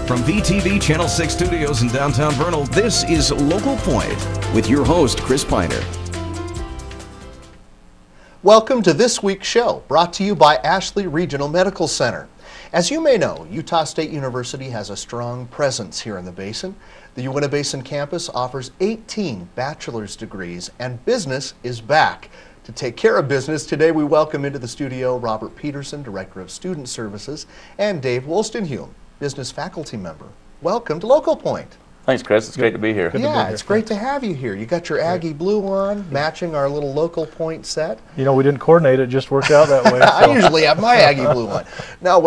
From VTV Channel 6 Studios in downtown Vernal, this is Local Point with your host, Chris Piner. Welcome to this week's show, brought to you by Ashley Regional Medical Center. As you may know, Utah State University has a strong presence here in the Basin. The Uintah Basin campus offers 18 bachelor's degrees, and business is back. To take care of business, today we welcome into the studio Robert Peterson, Director of Student Services, and Dave Wolstenhume, business faculty member. Welcome to Local Point. Thanks, Chris. It's great to be here. Yeah, it's great to have you here. You got your Aggie blue on, matching our little Local Point set. You know, we didn't coordinate it, just worked out that way. I usually have my Aggie blue on. Now,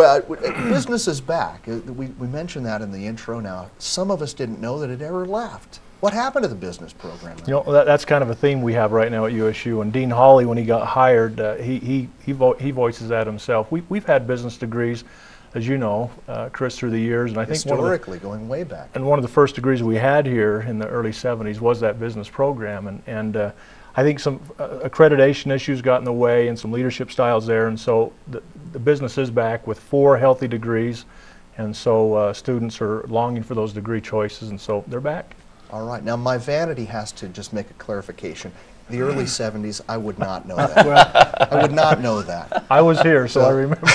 business is back. We mentioned that in the intro. Now, some of us didn't know that it ever left. What happened to the business program? You know, that's kind of a theme we have right now at USU. And Dean Hawley, when he got hired, he voices that himself. We've had business degrees, as you know, Chris, through the years, and I think historically going way back. And one of the first degrees we had here in the early '70s was that business program, and I think some accreditation issues got in the way and some leadership styles there, and so the business is back with 4 healthy degrees, and so students are longing for those degree choices, and so they're back. All right. Now, my vanity has to just make a clarification. The early '70s, I would not know that. Well, I would not know that. I was here, so I remember.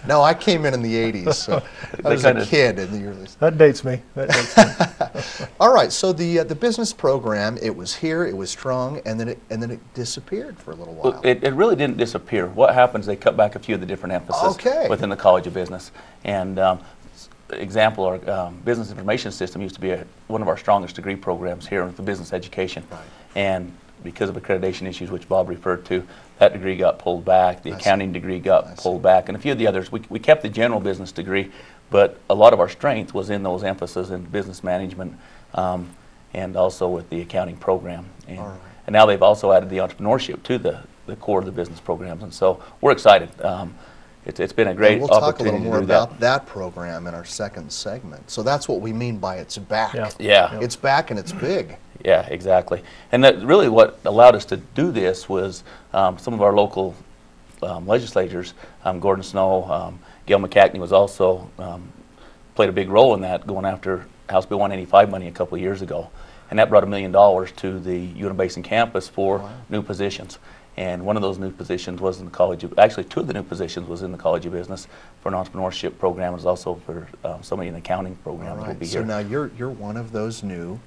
No, I came in the '80s, so I was a kid in the early. That dates me. That dates me. All right, so the business program, it was here, it was strong, and then it disappeared for a little while. Well, it really didn't disappear. What happens? They cut back a few of the different emphasis within the College of Business. And example, our business information system used to be one of our strongest degree programs here with the business education. Right. And because of accreditation issues, which Bob referred to, that degree got pulled back. The accounting degree got pulled back, and a few of the others. We kept the general business degree, but a lot of our strength was in those emphasis in business management and also with the accounting program. And, and now they've also added the entrepreneurship to the core of the business programs, and so we're excited. It's been a great opportunity. We'll talk a little more about that program in our second segment. So that's what we mean by it's back. Yeah. It's back and it's big. Yeah, exactly. And that really what allowed us to do this was some of our local legislators, Gordon Snow, Gail McCackney was also played a big role in that, going after House Bill 185 money a couple of years ago. And that brought $1 million to the Uintah Basin campus for new positions. And one of those new positions was in the College of, actually 2 of the new positions was in the College of Business for an entrepreneurship program. It was also for somebody in the accounting program that will be here. So now you're one of those new,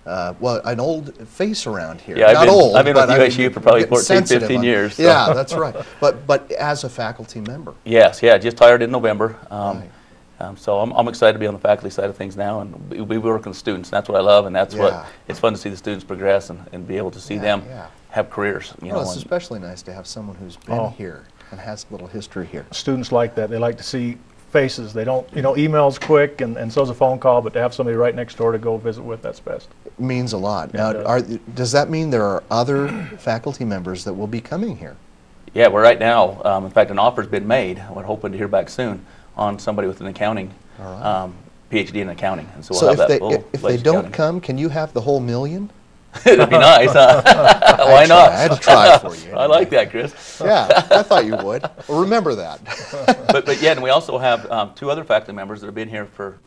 well, an old face around here. Yeah, Not old, I've been with USU for probably 14, 15 years. So. Yeah, that's right. But as a faculty member. Yes, yeah, just hired in November. So I'm excited to be on the faculty side of things now, and we work with students. That's what I love, and that's what it's fun to see the students progress and be able to see them have careers. You know, it's especially nice to have someone who's been here and has a little history here. Students like that. They like to see faces. They don't, you know, email's quick and so's a phone call, but to have somebody right next door to go visit with, that's best. It means a lot. Now, does that mean there are other faculty members that will be coming here? Yeah, we're right now, in fact, an offer's been made. We're hoping to hear back soon on somebody with an accounting, PhD in accounting. And so we'll have that if they don't come, can you have the whole $1 million? It'd be nice, huh? Why not? I had to try for you. Anyway. I like that, Chris. Yeah, I thought you would. Well, remember that. but yeah, and we also have 2 other faculty members that have been here for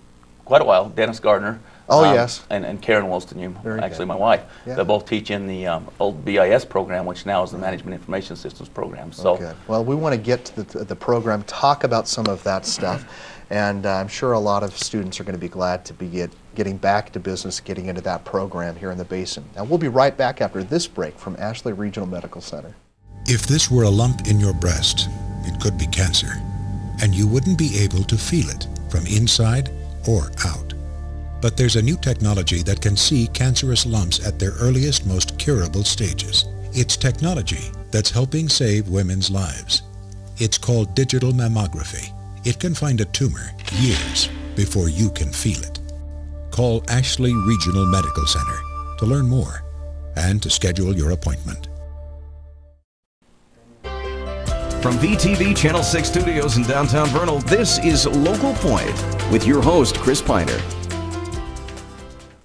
quite a while. Dennis Gardner. And Karen Wolstenhume, actually my wife. Yeah. They both teach in the old BIS program, which now is the Management Information Systems program. So, well, we want to get to the program, talk about some of that stuff, and I'm sure a lot of students are going to be glad to be getting back to business, getting into that program here in the Basin. Now, we'll be right back after this break from Ashley Regional Medical Center. If this were a lump in your breast, it could be cancer, and you wouldn't be able to feel it from inside or out. But there's a new technology that can see cancerous lumps at their earliest, most curable stages. It's technology that's helping save women's lives. It's called digital mammography. It can find a tumor years before you can feel it. Call Ashley Regional Medical Center to learn more and to schedule your appointment. From VTV Channel 6 Studios in downtown Vernal, this is Local Point with your host, Chris Piner.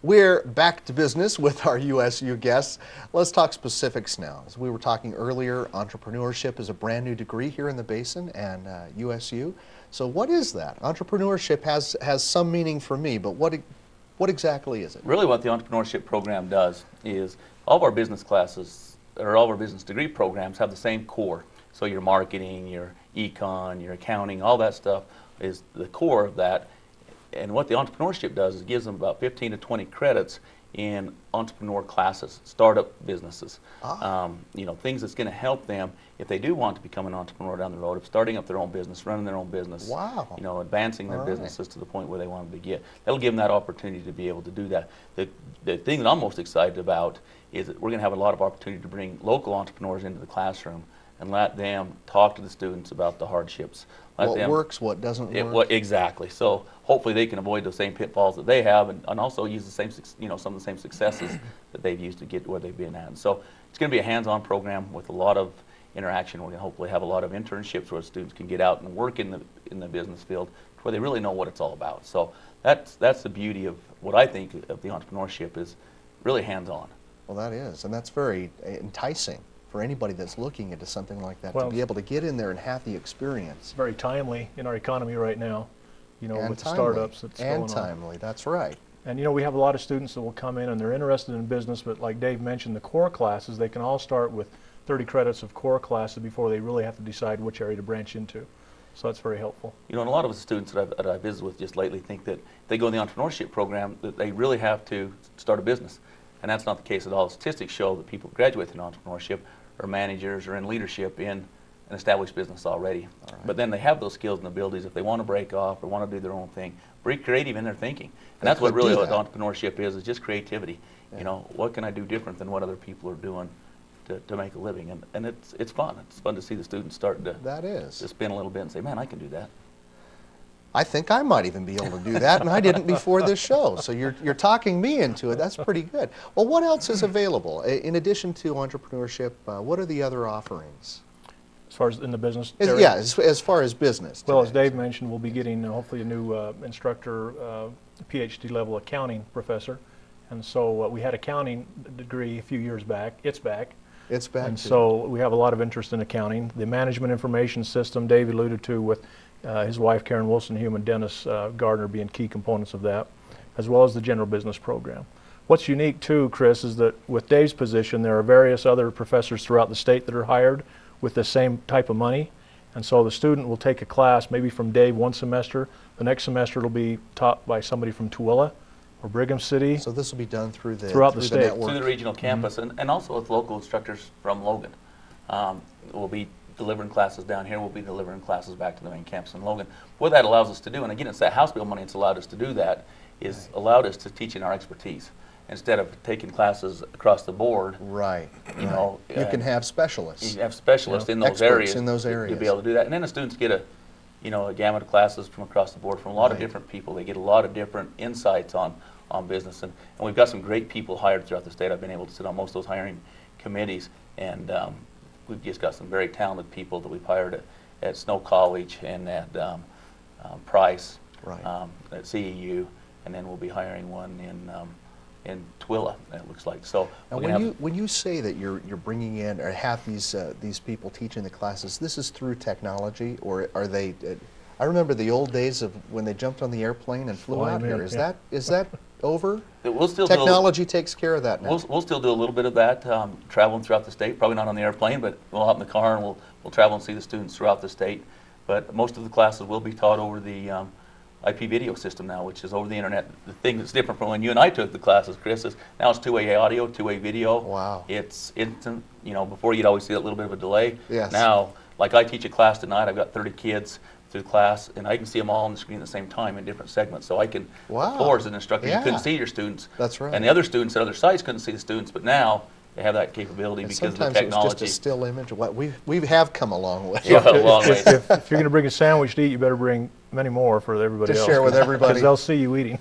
We're back to business with our USU guests. Let's talk specifics now. As we were talking earlier, entrepreneurship is a brand new degree here in the Basin, and USU So what is that? Entrepreneurship has some meaning for me, but what exactly is it? Really what the entrepreneurship program does is all of our business classes, or all of our business degree programs have the same core. So your marketing, your econ, your accounting, all that stuff is the core of that. And what the entrepreneurship does is it gives them about 15 to 20 credits in entrepreneur classes, startup businesses, you know, things that's going to help them if they do want to become an entrepreneur down the road of starting up their own business, running their own business, you know, advancing their businesses to the point where they want them to get. That'll give them that opportunity to be able to do that. The thing that I'm most excited about is that we're going to have a lot of opportunity to bring local entrepreneurs into the classroom and let them talk to the students about the hardships. What works, what doesn't work. Exactly. So hopefully they can avoid those same pitfalls that they have, and also use the same, you know, some of the same successes that they've used to get where they've been at. And so it's going to be a hands-on program with a lot of interaction. We're going to hopefully have a lot of internships where students can get out and work in the business field where they really know what it's all about. So that's the beauty of what I think of the entrepreneurship is really hands-on. Well, that is, and that's very enticing for anybody that's looking into something like that, to be able to get in there and have the experience. Very timely in our economy right now, you know, with the startups that's going on. And timely, that's right. And you know, we have a lot of students that will come in and they're interested in business, but like Dave mentioned, the core classes, they can all start with 30 credits of core classes before they really have to decide which area to branch into. So that's very helpful. You know, and a lot of the students that I've visited with just lately think that if they go in the entrepreneurship program that they really have to start a business. And that's not the case at all. Statistics show that people who graduate in entrepreneurship are managers or in leadership in an established business already. But then they have those skills and abilities if they want to break off or want to do their own thing. Be creative in their thinking. And that's what really what entrepreneurship is just creativity. Yeah. You know, what can I do different than what other people are doing to make a living? And it's fun. It's fun to see the students start to spin a little bit and say, man, I can do that. I think I might even be able to do that, and I didn't before this show. So you're talking me into it. That's pretty good. Well, what else is available in addition to entrepreneurship? What are the other offerings? As far as in the business area? Yeah, as far as business. Well, as Dave mentioned, we'll be getting hopefully a new instructor, PhD level accounting professor, and so we had accounting degree a few years back. It's back. It's back. And so we have a lot of interest in accounting. The management information system Dave alluded to with his wife, Karen Wilson-Hume, and Dennis Gardner being key components of that, as well as the general business program. What's unique, too, Chris, is that with Dave's position, there are various other professors throughout the state that are hired with the same type of money. And so the student will take a class maybe from Dave one semester. The next semester it'll be taught by somebody from Tooele or Brigham City. So this will be done through throughout the state. Network. Through the regional campus, and also with local instructors from Logan. We'll be delivering classes down here, we'll be delivering classes back to the main campus in Logan. What that allows us to do, and again, it's that House bill money that's allowed us to do that, is allowed us to teach in our expertise. Instead of taking classes across the board, you know, you can have specialists. You have specialists in those areas. To be able to do that. And then the students get a gamut of classes from across the board from a lot of different people. They get a lot of different insights on business. And we've got some great people hired throughout the state. I've been able to sit on most of those hiring committees, and we've just got some very talented people that we've hired at Snow College and at Price, at CEU, and then we'll be hiring one in Tooele, it looks like. So now when you say that you're bringing in or have these people teaching the classes, this is through technology, or are they? I remember the old days of when they jumped on the airplane and flew out here. Is that over? We'll still technology takes care of that now. We'll still do a little bit of that, traveling throughout the state. Probably not on the airplane, but we'll hop in the car and we'll travel and see the students throughout the state. But most of the classes will be taught over the IP video system now, which is over the internet. The thing that's different from when you and I took the classes, Chris, is now it's two-way audio, two-way video. Wow. It's instant. You know, before you'd always see a little bit of a delay. Yes. Now, like I teach a class tonight, I've got 30 kids through the class, and I can see them all on the screen at the same time in different segments. So I can, before as an instructor, you couldn't see your students. That's right. And the other students at other sites couldn't see the students, but now they have that capability because of the technology. Sometimes it was just a still image. We have come a long way. Yeah, a long way. If you're going to bring a sandwich to eat, you better bring many more for everybody else. To share with everybody. Because they'll see you eating.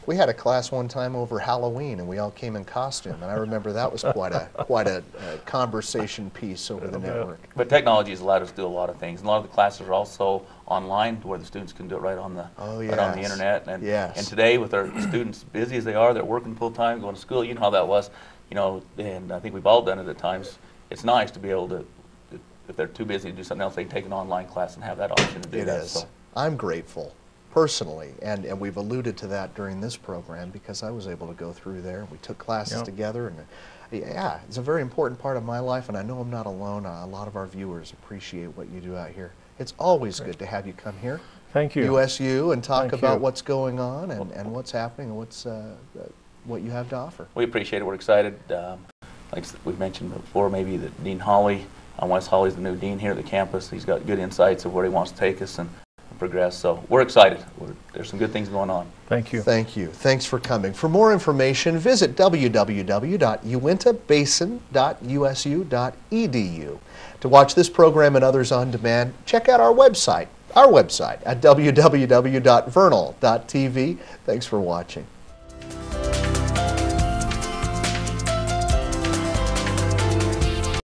We had a class one time over Halloween, and we all came in costume, and I remember that was quite a conversation piece over the network. But technology has allowed us to do a lot of things. And a lot of the classes are also online, where the students can do it right on the right on the internet. And and today, with our students busy as they are, they're working full time, going to school. You know how that was, you know. And I think we've all done it at times. It's nice to be able to if they're too busy to do something else, they can take an online class and have that option to do that. It is. I'm grateful, personally, and we've alluded to that during this program because I was able to go through there. We took classes together, and yeah, it's a very important part of my life, and I know I'm not alone. A lot of our viewers appreciate what you do out here. It's always good to have you come here. Thank you. USU, and talk about what's going on and what's happening and what you have to offer. We appreciate it. We're excited. Like we've mentioned before, maybe that Dean Hawley, Wes Hawley's the new dean here at the campus. He's got good insights of where he wants to take us and progress. So we're excited. There's some good things going on. Thank you. Thank you. Thanks for coming. For more information, visit www.uintahbasin.usu.edu. To watch this program and others on demand, check out our website at www.vernal.tv. Thanks for watching.